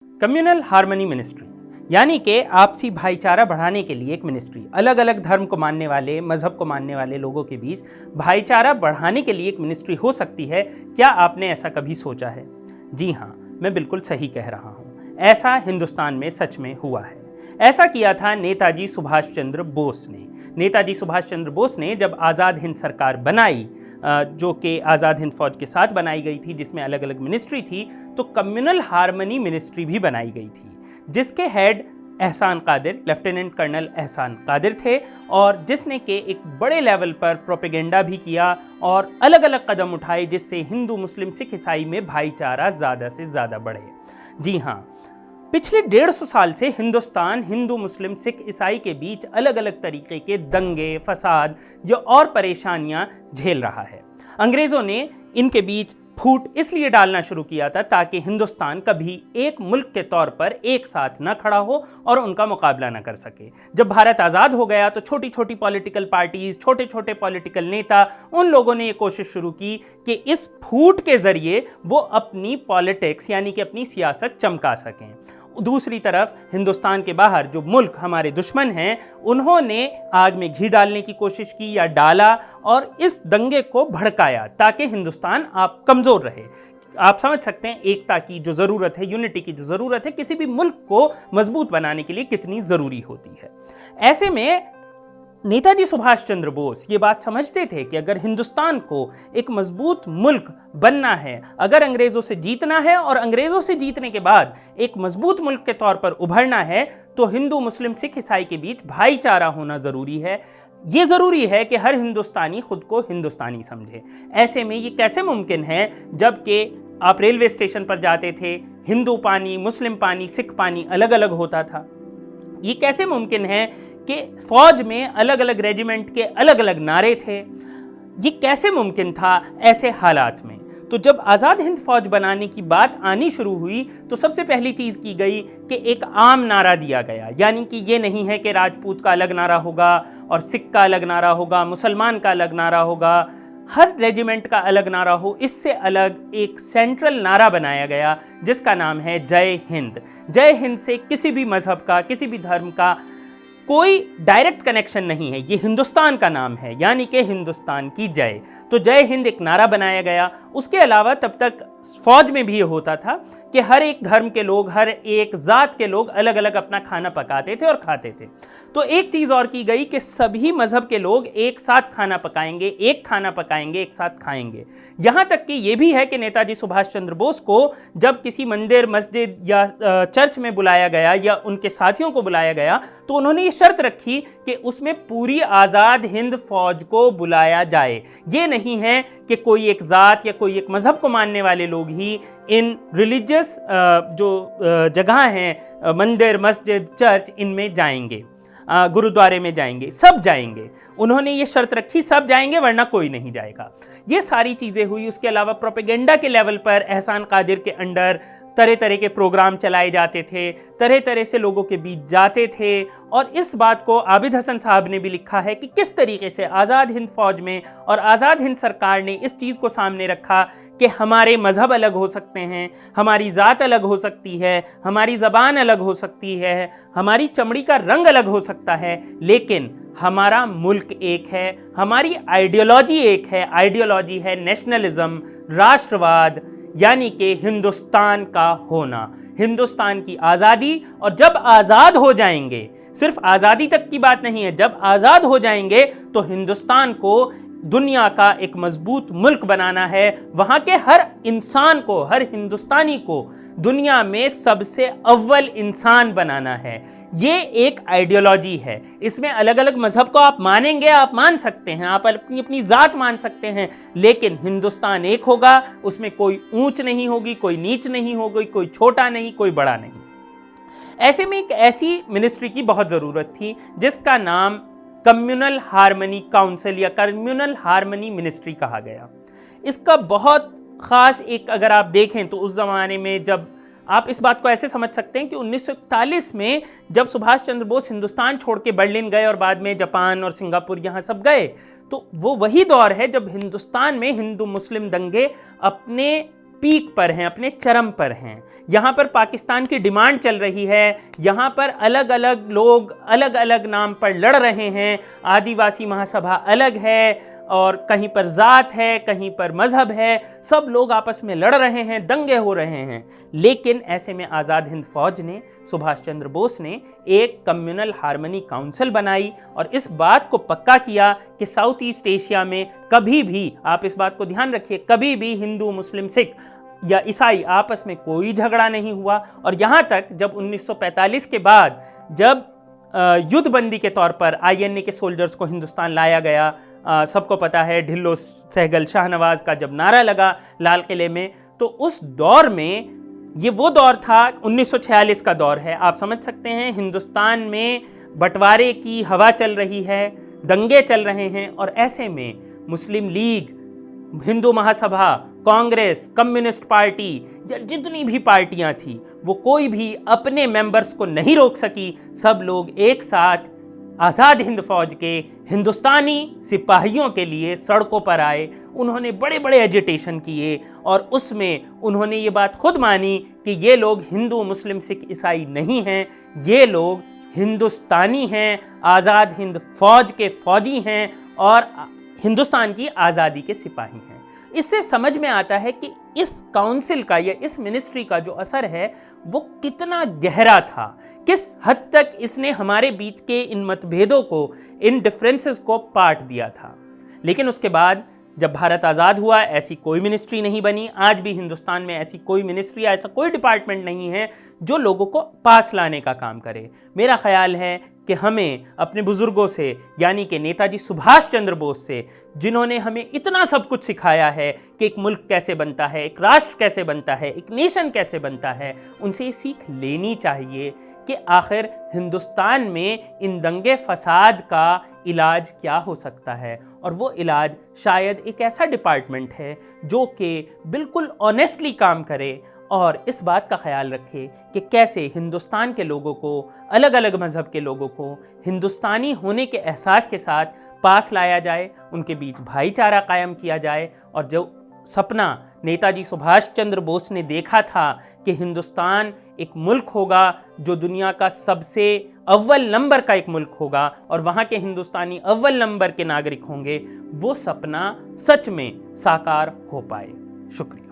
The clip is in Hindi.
कम्युनल हार्मनी मिनिस्ट्री यानी कि आपसी भाईचारा बढ़ाने के लिए एक मिनिस्ट्री, अलग अलग धर्म को मानने वाले, मजहब को मानने वाले लोगों के बीच भाईचारा बढ़ाने के लिए एक मिनिस्ट्री हो सकती है। क्या आपने ऐसा कभी सोचा है? जी हाँ, मैं बिल्कुल सही कह रहा हूँ। ऐसा हिंदुस्तान में सच में हुआ है। ऐसा किया था नेताजी सुभाष चंद्र बोस ने। नेताजी सुभाष चंद्र बोस ने जब आज़ाद हिंद सरकार बनाई, जो कि आज़ाद हिंद फौज के साथ बनाई गई थी, जिसमें अलग अलग मिनिस्ट्री थी, तो कम्युनल हार्मनी मिनिस्ट्री भी बनाई गई थी, जिसके हेड एहसान कादिर, लेफ्टिनेंट कर्नल एहसान कादिर थे, और जिसने के एक बड़े लेवल पर प्रोपेगेंडा भी किया और अलग अलग कदम उठाए जिससे हिंदू, मुस्लिम, सिख, ईसाई में भाईचारा ज़्यादा से ज़्यादा बढ़े। जी हाँ, पिछले 150 साल से हिंदुस्तान हिंदू, मुस्लिम, सिख, ईसाई के बीच अलग अलग तरीके के दंगे, फसाद या और परेशानियां झेल रहा है। अंग्रेज़ों ने इनके बीच फूट इसलिए डालना शुरू किया था ताकि हिंदुस्तान कभी एक मुल्क के तौर पर एक साथ न खड़ा हो और उनका मुकाबला न कर सके। जब भारत आज़ाद हो गया तो छोटी छोटी पॉलिटिकल पार्टीज, छोटे छोटे पॉलिटिकल नेता, उन लोगों ने ये कोशिश शुरू की कि इस फूट के ज़रिए वो अपनी पॉलिटिक्स यानी कि अपनी सियासत चमका सकें। दूसरी तरफ हिंदुस्तान के बाहर जो मुल्क हमारे दुश्मन हैं, उन्होंने आग में घी डालने की कोशिश की या डाला और इस दंगे को भड़काया ताकि हिंदुस्तान आप कमज़ोर रहे। आप समझ सकते हैं एकता की जो ज़रूरत है, यूनिटी की जो ज़रूरत है, किसी भी मुल्क को मजबूत बनाने के लिए कितनी ज़रूरी होती है। ऐसे में नेताजी सुभाष चंद्र बोस ये बात समझते थे कि अगर हिंदुस्तान को एक मजबूत मुल्क बनना है, अगर अंग्रेज़ों से जीतना है और अंग्रेज़ों से जीतने के बाद एक मजबूत मुल्क के तौर पर उभरना है, तो हिंदू, मुस्लिम, सिख, ईसाई के बीच भाईचारा होना ज़रूरी है। ये ज़रूरी है कि हर हिंदुस्तानी खुद को हिंदुस्तानी समझे। ऐसे में ये कैसे मुमकिन है जबकि आप रेलवे स्टेशन पर जाते थे, हिंदू पानी, मुस्लिम पानी, सिख पानी अलग अलग होता था। ये कैसे मुमकिन है कि फौज में अलग अलग रेजिमेंट के अलग अलग नारे थे? ये कैसे मुमकिन था ऐसे हालात में? तो जब आज़ाद हिंद फौज बनाने की बात आनी शुरू हुई तो सबसे पहली चीज़ की गई कि एक आम नारा दिया गया, यानी कि ये नहीं है कि राजपूत का अलग नारा होगा और सिख का अलग नारा होगा, मुसलमान का अलग नारा होगा, हर रेजिमेंट का अलग नारा हो। इससे अलग एक सेंट्रल नारा बनाया गया जिसका नाम है जय हिंद। जय हिंद से किसी भी मजहब का, किसी भी धर्म का कोई डायरेक्ट कनेक्शन नहीं है, ये हिंदुस्तान का नाम है, यानी कि हिंदुस्तान की जय। तो जय हिंद एक नारा बनाया गया। उसके अलावा तब तक फौज में भी ये होता था कि हर एक धर्म के लोग, हर एक जात के लोग अलग अलग अपना खाना पकाते थे और खाते थे। तो एक चीज़ और की गई कि सभी मजहब के लोग एक साथ खाना पकाएंगे, एक खाना पकाएंगे, एक साथ खाएंगे। यहाँ तक कि ये भी है कि नेताजी सुभाष चंद्र बोस को जब किसी मंदिर, मस्जिद या चर्च में बुलाया गया या उनके साथियों को बुलाया गया तो उन्होंने ये शर्त रखी कि उसमें पूरी आज़ाद हिंद फौज को बुलाया जाए। ये नहीं है कि कोई एक ज़ात या कोई एक मज़हब को मानने वाले लोग ही इन रिलीजियस जो जगह हैं, मंदिर, मस्जिद, चर्च, इनमें जाएंगे, गुरुद्वारे में जाएंगे, सब जाएंगे। उन्होंने ये शर्त रखी, सब जाएंगे वरना कोई नहीं जाएगा। ये सारी चीज़ें हुई। उसके अलावा प्रोपेगेंडा के लेवल पर एहसान कादिर के अंडर तरह तरह के प्रोग्राम चलाए जाते थे, तरह तरह से लोगों के बीच जाते थे। और इस बात को आबिद हसन साहब ने भी लिखा है कि किस तरीके से आज़ाद हिंद फौज में और आज़ाद हिंद सरकार ने इस चीज़ को सामने रखा कि हमारे मज़हब अलग हो सकते हैं, हमारी ज़ात अलग हो सकती है, हमारी ज़बान अलग हो सकती है, हमारी चमड़ी का रंग अलग हो सकता है, लेकिन हमारा मुल्क एक है, हमारी आइडियोलॉजी एक है। आइडियोलॉजी है नेशनलिज्म, राष्ट्रवाद, यानी कि हिंदुस्तान का होना, हिंदुस्तान की आज़ादी। और जब आज़ाद हो जाएंगे, सिर्फ आज़ादी तक की बात नहीं है, जब आज़ाद हो जाएंगे तो हिंदुस्तान को दुनिया का एक मजबूत मुल्क बनाना है। वहाँ के हर इंसान को, हर हिंदुस्तानी को दुनिया में सबसे अव्वल इंसान बनाना है। ये एक आइडियोलॉजी है। इसमें अलग अलग मजहब को आप मानेंगे, आप मान सकते हैं, आप अपनी अपनी ज़ात मान सकते हैं, लेकिन हिंदुस्तान एक होगा। उसमें कोई ऊंच नहीं होगी, कोई नीच नहीं होगी, कोई छोटा नहीं, कोई बड़ा नहीं। ऐसे में एक ऐसी मिनिस्ट्री की बहुत ज़रूरत थी जिसका नाम कम्युनल हार्मनी काउंसिल या कम्युनल हार्मनी मिनिस्ट्री कहा गया। इसका बहुत ख़ास एक अगर आप देखें तो उस ज़माने में, जब आप इस बात को ऐसे समझ सकते हैं कि 1941 में जब सुभाष चंद्र बोस हिंदुस्तान छोड़ के बर्लिन गए और बाद में जापान और सिंगापुर यहाँ सब गए, तो वो वही दौर है जब हिंदुस्तान में हिंदू मुस्लिम दंगे अपने पीक पर हैं, अपने चरम पर हैं। यहाँ पर पाकिस्तान की डिमांड चल रही है, यहाँ पर अलग अलग लोग अलग अलग नाम पर लड़ रहे हैं। आदिवासी महासभा अलग है और कहीं पर जात है, कहीं पर मजहब है, सब लोग आपस में लड़ रहे हैं, दंगे हो रहे हैं। लेकिन ऐसे में आज़ाद हिंद फौज ने, सुभाष चंद्र बोस ने एक कम्युनल हार्मनी काउंसिल बनाई और इस बात को पक्का किया कि साउथ ईस्ट एशिया में कभी भी, आप इस बात को ध्यान रखिए, कभी भी हिंदू, मुस्लिम, सिख या ईसाई आपस में कोई झगड़ा नहीं हुआ। और यहाँ तक जब 1945 के बाद जब युद्धबंदी के तौर पर INA के सोल्जर्स को हिंदुस्तान लाया गया, सबको पता है ढिल्लो सहगल शाहनवाज का जब नारा लगा लाल किले में, तो उस दौर में, ये वो दौर था, 1946 का दौर है, आप समझ सकते हैं, हिंदुस्तान में बंटवारे की हवा चल रही है, दंगे चल रहे हैं। और ऐसे में मुस्लिम league, Hindu Mahasabha, Congress, communist party या जितनी भी पार्टियां थी, वो कोई भी अपने मेंबर्स को नहीं रोक सकी। सब लोग एक साथ आज़ाद हिंद फौज के हिंदुस्तानी सिपाहियों के लिए सड़कों पर आए। उन्होंने बड़े बड़े एजिटेशन किए और उसमें उन्होंने ये बात खुद मानी कि ये लोग हिंदू, मुस्लिम, सिख, ईसाई नहीं हैं, ये लोग हिंदुस्तानी हैं, आज़ाद हिंद फौज के फौजी हैं और हिंदुस्तान की आज़ादी के सिपाही हैं। इससे समझ में आता है कि इस काउंसिल का या इस मिनिस्ट्री का जो असर है वो कितना गहरा था, किस हद तक इसने हमारे बीच के इन मतभेदों को, इन डिफरेंसेस को पाट दिया था। लेकिन उसके बाद जब भारत आज़ाद हुआ, ऐसी कोई मिनिस्ट्री नहीं बनी। आज भी हिंदुस्तान में ऐसी कोई मिनिस्ट्री, ऐसा कोई डिपार्टमेंट नहीं है जो लोगों को पास लाने का काम करे। मेरा ख्याल है कि हमें अपने बुजुर्गों से, यानी कि नेताजी सुभाष चंद्र बोस से, जिन्होंने हमें इतना सब कुछ सिखाया है कि एक मुल्क कैसे बनता है, एक राष्ट्र कैसे बनता है, एक नेशन कैसे बनता है, उनसे ये सीख लेनी चाहिए कि आखिर हिंदुस्तान में इन दंगे फसाद का इलाज क्या हो सकता है। और वो इलाज शायद एक ऐसा डिपार्टमेंट है जो कि बिल्कुल ऑनेस्टली काम करे और इस बात का ख्याल रखे कि कैसे हिंदुस्तान के लोगों को, अलग अलग मज़हब के लोगों को हिंदुस्तानी होने के एहसास के साथ पास लाया जाए, उनके बीच भाईचारा कायम किया जाए। और जो सपना नेताजी सुभाष चंद्र बोस ने देखा था कि हिंदुस्तान एक मुल्क होगा जो दुनिया का सबसे अव्वल नंबर का एक मुल्क होगा और वहाँ के हिंदुस्तानी अव्वल नंबर के नागरिक होंगे, वो सपना सच में साकार हो पाए। शुक्रिया।